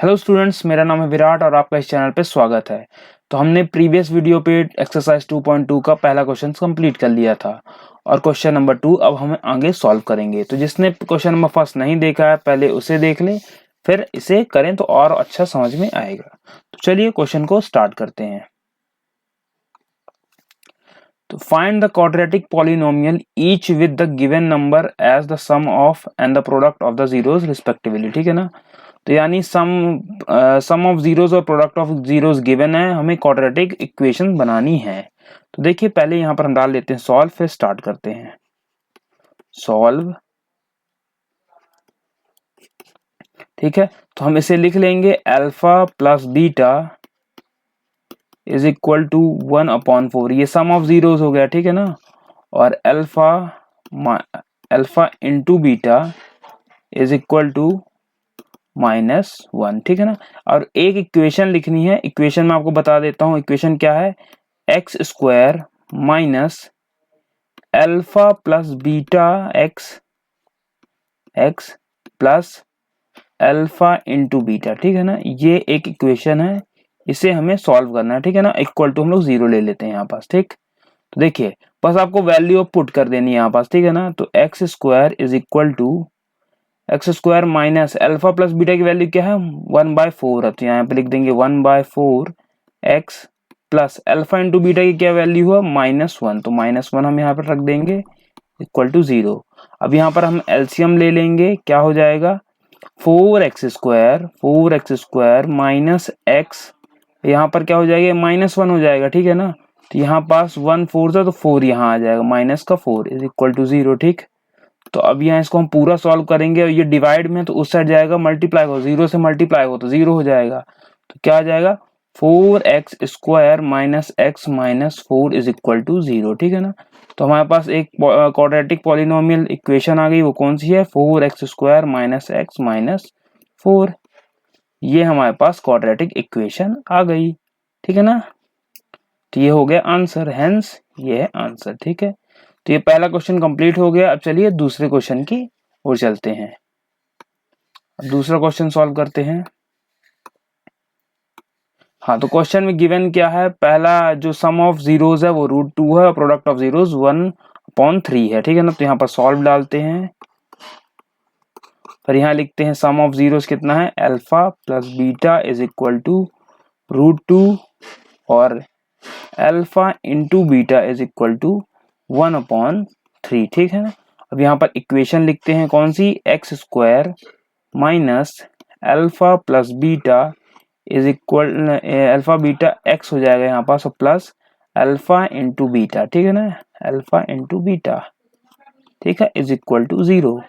Hello students, मेरा नाम है विराट और आपका इस चैनल पे स्वागत है। तो हमने प्रीवियस वीडियो पे एक्सरसाइज 2.2 का पहला क्वेश्चन कंप्लीट कर लिया था और क्वेश्चन नंबर 2 अब हम आगे सॉल्व करेंगे। तो जिसने क्वेश्चन नंबर फर्स्ट नहीं देखा है पहले उसे देख ले, फिर इसे करें तो और अच्छा समझ में आएगा। तो चलिए क्वेश्चन को स्टार्ट करते हैं। तो find the quadratic polynomial each with the given number as the sum of and the product of the zeros respectively. ठीक है ना। तो यानी सम ऑफ जीरोस और प्रोडक्ट ऑफ जीरोस गिवन है, हमें क्वाड्रेटिक इक्वेशन बनानी है। तो देखिए पहले यहां पर हम डाल देते हैं सॉल्व, फिर स्टार्ट करते हैं। सॉल्व, ठीक है। तो हम इसे लिख लेंगे alpha plus beta is equal to 1/4। ये सम ऑफ जीरोस हो गया, ठीक है ना। और alpha into beta is equal to -1, ठीक है ना। और एक इक्वेशन लिखनी है, इक्वेशन में आपको बता देता हूं इक्वेशन क्या है। X square minus alpha plus beta x plus alpha into beta, ठीक है ना। ये एक इक्वेशन है, इसे हमें सॉल्व करना है, ठीक है ना। इक्वल टू हम लोग 0 ले लेते हैं यहाँ पास, ठीक। तो देखिए बस आपको वैल्यू ऑफ पुट कर देनी है यहाँ पास, ठीक है ना। तो x square is equal to x square minus alpha plus beta की वैल्यू क्या है 1/4 है, तो यहाँ पे लिख देंगे 1/4 x plus alpha into beta की क्या वैल्यू हुआ -1, तो -1 हम यहाँ पर रख देंगे इक्वल टू 0। अब यहाँ पर हम एलसीएम ले लेंगे, क्या हो जाएगा 4x स्क्वायर माइनस एक्स, यहाँ पर क्या हो जाएगा -1 हो जाएगा, ठीक है ना। तो यहाँ पास 1 4 था तो 4 यहाँ आ जाएगा, माइनस का 4 इज इक्वल टू 0, ठीक। तो अब यहाँ इसको हम पूरा सॉल्व करेंगे और ये डिवाइड में तो उस साइड जाएगा, मल्टीप्लाई हो 0 से मल्टीप्लाई हो तो 0 हो जाएगा। तो क्या आ जाएगा 4x square minus x minus 4 is equal to 0, ठीक है ना। तो हमारे पास एक क्वाड्रेटिक पॉलिनोमियल इक्वेशन आ गई, वो कौन सी है 4x square minus x minus 4। ये हमारे पास क्वाड्रेटिक इक्वेशन आ गई, ठीक है ना। तो ये हो गया आंसर, हेंस ये है आंसर, ठीक है। तो ये पहला क्वेश्चन कंप्लीट हो गया। अब चलिए दूसरे क्वेश्चन की ओर चलते हैं। अब दूसरा क्वेश्चन सॉल्व करते हैं। हाँ, तो क्वेश्चन में गिवन क्या है, पहला जो सम ऑफ जीरोस है वो √2 है और प्रोडक्ट ऑफ जीरोस 1/3 है, ठीक है ना। तो यहाँ पर सॉल्व डालते हैं, फिर यहाँ लिखते हैं सम ऑफ जीरोस कितना है alpha plus beta is equal to √2 और alpha into beta is equal to 1/3, ठीक है ना। अब यहाँ पर इक्वेशन लिखते हैं कौन सी, x square minus alpha plus beta is equal alpha beta x हो जाएगा यहाँ पास, और प्लस अल्फा इंटू बीटा, ठीक है ना, अल्फा इंटू बीटा, ठीक है, इज इक्वल टू 0।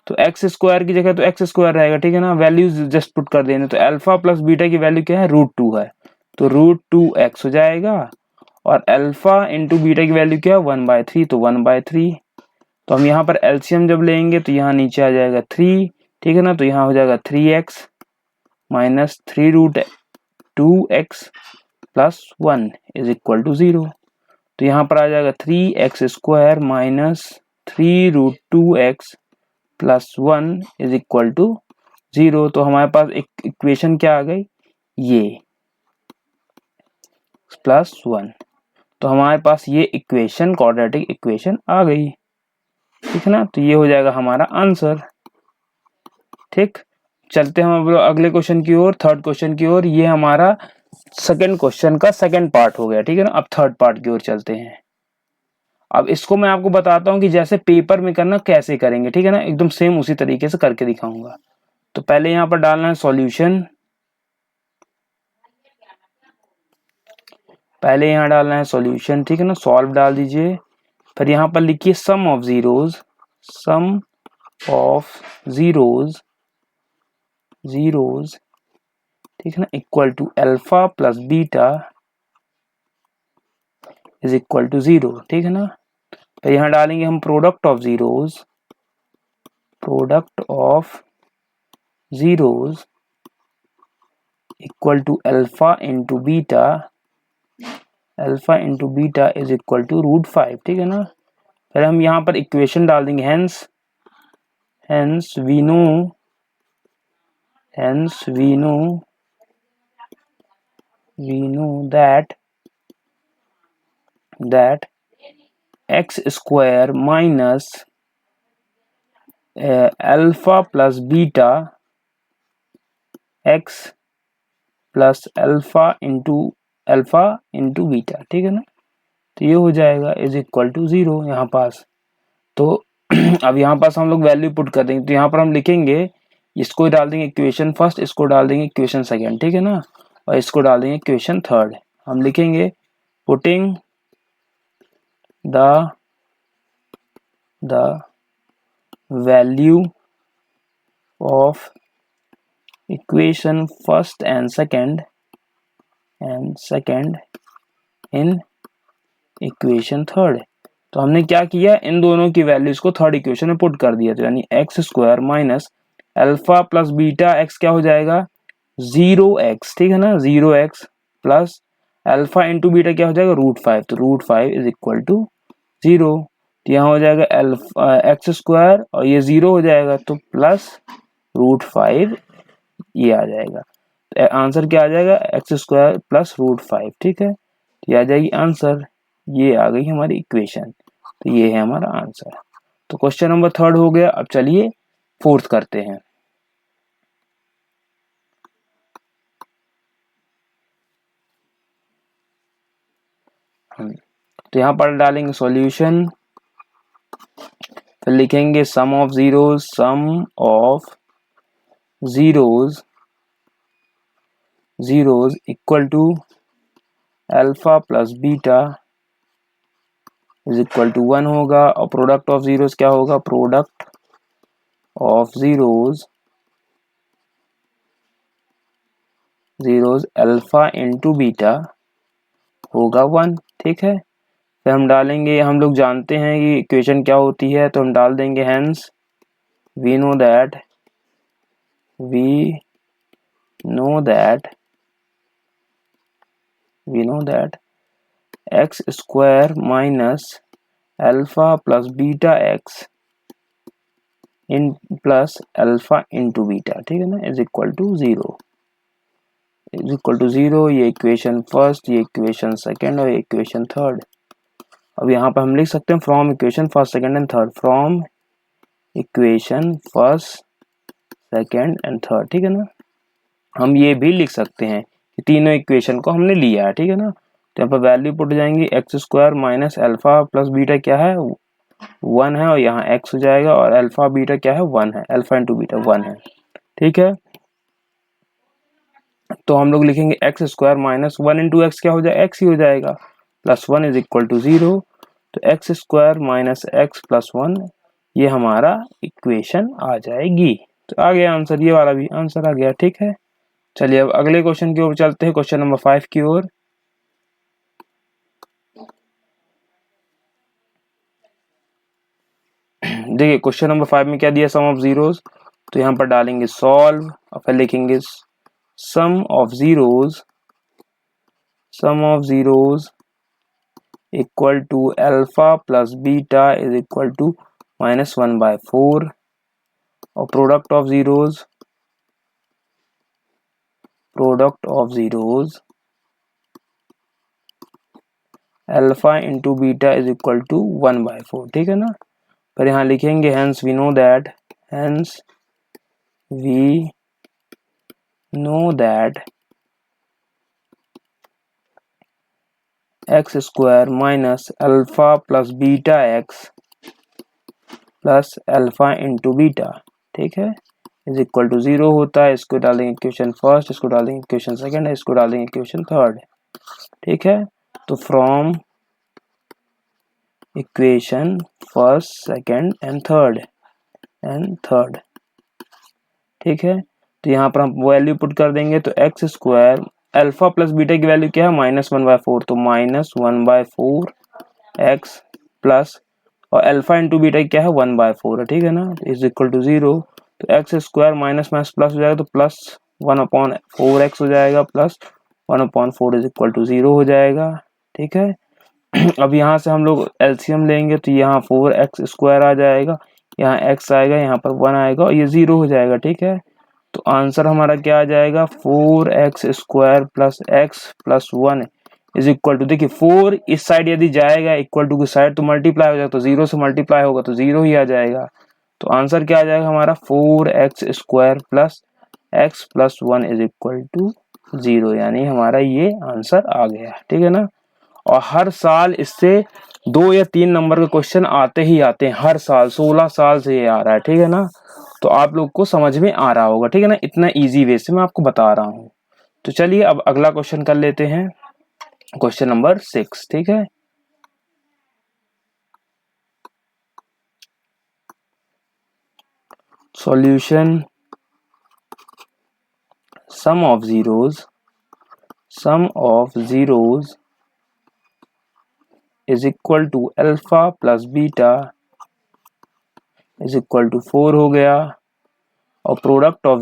तो एक्स स्क्वायर की जगह तो एक्स स्क्वायर रहेगा, ठीक है ना, वैल्यूज जस्ट पुट कर देने। तो अल्फा प्लस बीटा की वैल्यू क्या है √2 है, तो √2x हो जाएगा। और अल्फा इंटू बीटा की वैल्यू क्या है 1/3, तो 1/3। तो हम यहाँ पर एलसीएम जब लेंगे तो यहाँ नीचे आ जाएगा 3, ठीक है ना। तो यहाँ हो जाएगा 3x minus 3√2x plus 1 is equal to 0। तो यहाँ पर आ जाएगा 3x square minus 3√2x plus 1 is equal to 0। तो हमारे पास एक इक्वेशन क्या आ गई, ये प्लस 1। तो हमारे पास ये इक्वेशन क्वाड्रेटिक इक्वेशन आ गई, ठीक है ना। तो ये हो जाएगा हमारा आंसर, ठीक। चलते हैं हम अगले क्वेश्चन की ओर, थर्ड क्वेश्चन की ओर। ये हमारा सेकंड क्वेश्चन का सेकंड पार्ट हो गया, ठीक है ना। अब थर्ड पार्ट की ओर चलते हैं। अब इसको मैं आपको बताता हूँ कि जैसे पेपर में करना कैसे करेंगे, ठीक है ना, एकदम सेम उसी तरीके से करके दिखाऊंगा। तो पहले यहाँ पर डालना है सॉल्यूशन, पहले यहाँ डालना है सॉल्यूशन, ठीक है ना, सॉल्व डाल दीजिए। फिर यहाँ पर लिखिए सम ऑफ जीरोस ठीक है ना, equal to alpha plus beta is equal to 0, ठीक है ना। फिर यहाँ डालेंगे हम product of zeros equal to alpha into beta is equal to √5, ठीक है ना। फिर हम यहाँ पर इक्वेशन डाल देंगे, hence we know hence we know that x square minus alpha plus beta x plus alpha into beta, ठीक है ना। तो ये हो जाएगा इज इक्वल टू 0 यहाँ पास। तो अब यहाँ पास हम लोग वैल्यू पुट कर देंगे। तो यहाँ पर हम लिखेंगे, इसको डाल देंगे इक्वेशन फर्स्ट, इसको डाल देंगे इक्वेशन सेकेंड, ठीक है ना, और इसको डाल देंगे इक्वेशन थर्ड। हम लिखेंगे putting the value of equation first and second in equation third. तो हमने क्या किया, इन दोनों की वैल्यूज को थर्ड इक्वेशन में पुट कर दिया। तो यानी x square minus alpha plus beta x क्या हो जाएगा 0x, ठीक है ना, 0x plus alpha into beta क्या हो जाएगा √5। तो √5 इज इक्वल टू 0। तो यहाँ हो जाएगा अल्फा एक्स स्क्वायर और ये 0 हो जाएगा तो प्लस √5 ये आ जाएगा। तो आंसर क्या आ जाएगा एक्स स्क्वायर प्लस √5, ठीक है। तो ये आ जाएगी आंसर, ये आ गई हमारी इक्वेशन। तो ये है हमारा आंसर। तो क्वेश्चन नंबर थर्ड हो गया। अब चलिए फोर्थ करते हैं। तो यहाँ पर डालेंगे सॉल्यूशन, फिर लिखेंगे sum of zeros equal to alpha plus beta is equal to 1 होगा, और प्रोडक्ट ऑफ जीरोज क्या होगा, product of zeros alpha into beta होगा 1, ठीक है। फिर हम डालेंगे, हम लोग जानते हैं कि इक्वेशन क्या होती है, तो हम डाल देंगे hence we know that x square minus alpha plus beta x in plus alpha into beta, ठीक है ना, इज इक्वल टू 0। ये इक्वेशन फर्स्ट, ये इक्वेशन सेकेंड और ये इक्वेशन थर्ड। अब यहाँ पर हम लिख सकते हैं from equation first second and third, from equation first second and third, ठीक है ना। हम ये भी लिख सकते हैं कि तीनों इक्वेशन को हमने लिया है, ठीक है ना। तो यहाँ पर वैल्यू पुट जाएंगी, x square minus alpha plus beta क्या है 1 है, और यहाँ x हो जाएगा, और अल्फा बीटा क्या है 1 है, अल्फा इंटू बीटा 1 है, ठीक है। तो हम लोग लिखेंगे x square minus 1 into x क्या हो जाएगा x ही हो जाएगा, प्लस 1 इज इक्वल टू 0। तो x square minus x plus 1 ये हमारा इक्वेशन आ जाएगी। तो आ गया आंसर, ये वाला भी आंसर आ गया, ठीक है। चलिए अब अगले क्वेश्चन की ओर चलते हैं, क्वेश्चन नंबर 5 की ओर। देखिए क्वेश्चन नंबर 5 में क्या दिया, सम ऑफ जीरोज। तो यहाँ पर डालेंगे सॉल्व, और फिर लिखेंगे sum of zeros equal to alpha plus beta is equal to -1/4, और product of zeros alpha into beta is equal to 1/4, ठीक है ना। पर यहाँ लिखेंगे hence we know that x square minus alpha plus beta x plus alpha into beta, ठीक है, is equal to 0 होता है। इसको डाल देंगे इक्वेशन फर्स्ट, इसको डाल देंगे इक्वेशन सेकेंड, इसको डाल देंगे इक्वेशन थर्ड, ठीक है। तो from equation first second and third, ठीक है। तो यहाँ पर हम वैल्यू पुट कर देंगे, तो x square alpha plus beta की वैल्यू क्या है -1/4, तो -1/4 एक्स प्लस, और अल्फा इंटू बीटा क्या है 1/4 है, ठीक है ना, इज इक्वल टू 0। तो एक्स स्क्वायर माइनस प्लस हो जाएगा, तो प्लस 1/4x हो जाएगा, प्लस 1/4 इज इक्वल टू 0 हो जाएगा, ठीक है। अब यहाँ से हम लोग एलसीएम लेंगे, तो यहाँ 4x स्क्वायर आ जाएगा, यहाँ x आएगा, यहाँ पर 1 आएगा, और ये 0 हो जाएगा, ठीक है। तो आंसर हमारा क्या आ जाएगा 4x² plus x plus 1 is equal to, देखिए 4 इस साइड यदि जाएगा इक्वल टू की साइड तो मल्टीप्लाई हो जाएगा, तो 0 से मल्टीप्लाई होगा तो 0 ही आ जाएगा। तो आंसर क्या आ जाएगा हमारा 4x² plus x plus 1 is equal to 0, यानी हमारा ये आंसर आ गया। ठीक है ना। और हर साल इससे 2 या 3 नंबर के क्वेश्चन आते ही आते हैं, हर साल 16 साल से ये आ रहा है। ठीक है ना। तो आप लोग को समझ में आ रहा होगा। ठीक है ना, इतना इजी वे से मैं आपको बता रहा हूँ। तो चलिए अब अगला क्वेश्चन कर लेते हैं, क्वेश्चन नंबर 6। ठीक है, solution sum of zeros is equal to alpha plus beta is equal to 4 हो गया, और product of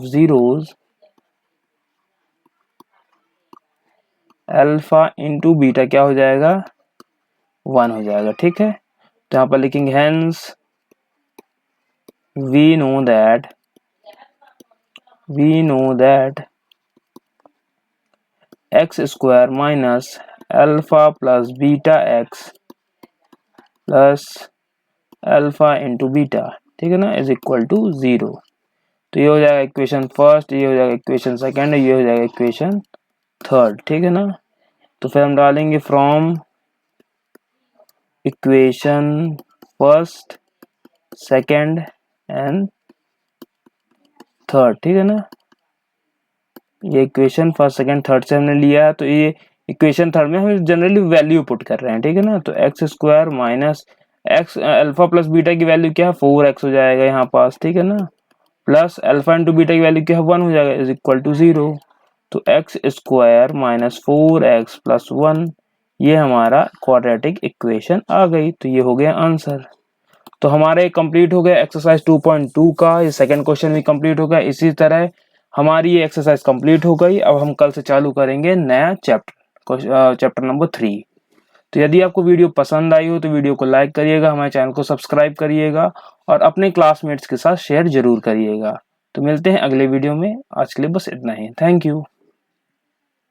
zeros alpha into beta क्या हो जाएगा 1 हो जाएगा। ठीक है, तो यहाँ पर लिखेंगे hence we know that x² minus alpha plus beta x plus alpha into beta, ठीक है ना, इज इक्वल टू 0। तो ये हो जाएगा इक्वेशन फर्स्ट, ये हो जाएगा इक्वेशन सेकंड, ये हो जाएगा इक्वेशन थर्ड। ठीक है ना। तो फिर हम डालेंगे from equation first second and third. ठीक है ना, ये इक्वेशन फर्स्ट सेकंड थर्ड से हमने लिया, तो ये इक्वेशन थर्ड में हम जनरली वैल्यू पुट कर रहे हैं। ठीक है ना, तो x² minus x alpha plus beta की वैल्यू क्या है 4x हो जाएगा यहाँ पास। ठीक है ना, प्लस अल्फा इंटू बीटा की वैल्यू क्या है 1 हो जाएगा इज इक्वल टू 0। तो x² माइनस 4x प्लस 1 ये हमारा क्वाड्रेटिक इक्वेशन आ गई। तो ये हो गया आंसर। तो हमारा ये कंप्लीट हो गया एक्सरसाइज 2.2 का, ये सेकंड क्वेश्चन भी कंप्लीट हो गया। इसी तरह हमारी ये एक्सरसाइज कंप्लीट हो गई। अब हम कल से चालू करेंगे नया चैप्टर नंबर 3। तो यदि आपको वीडियो पसंद आई हो तो वीडियो को लाइक करिएगा, हमारे चैनल को सब्सक्राइब करिएगा और अपने क्लासमेट्स के साथ शेयर जरूर करिएगा। तो मिलते हैं अगले वीडियो में, आज के लिए बस इतना ही। Thank you.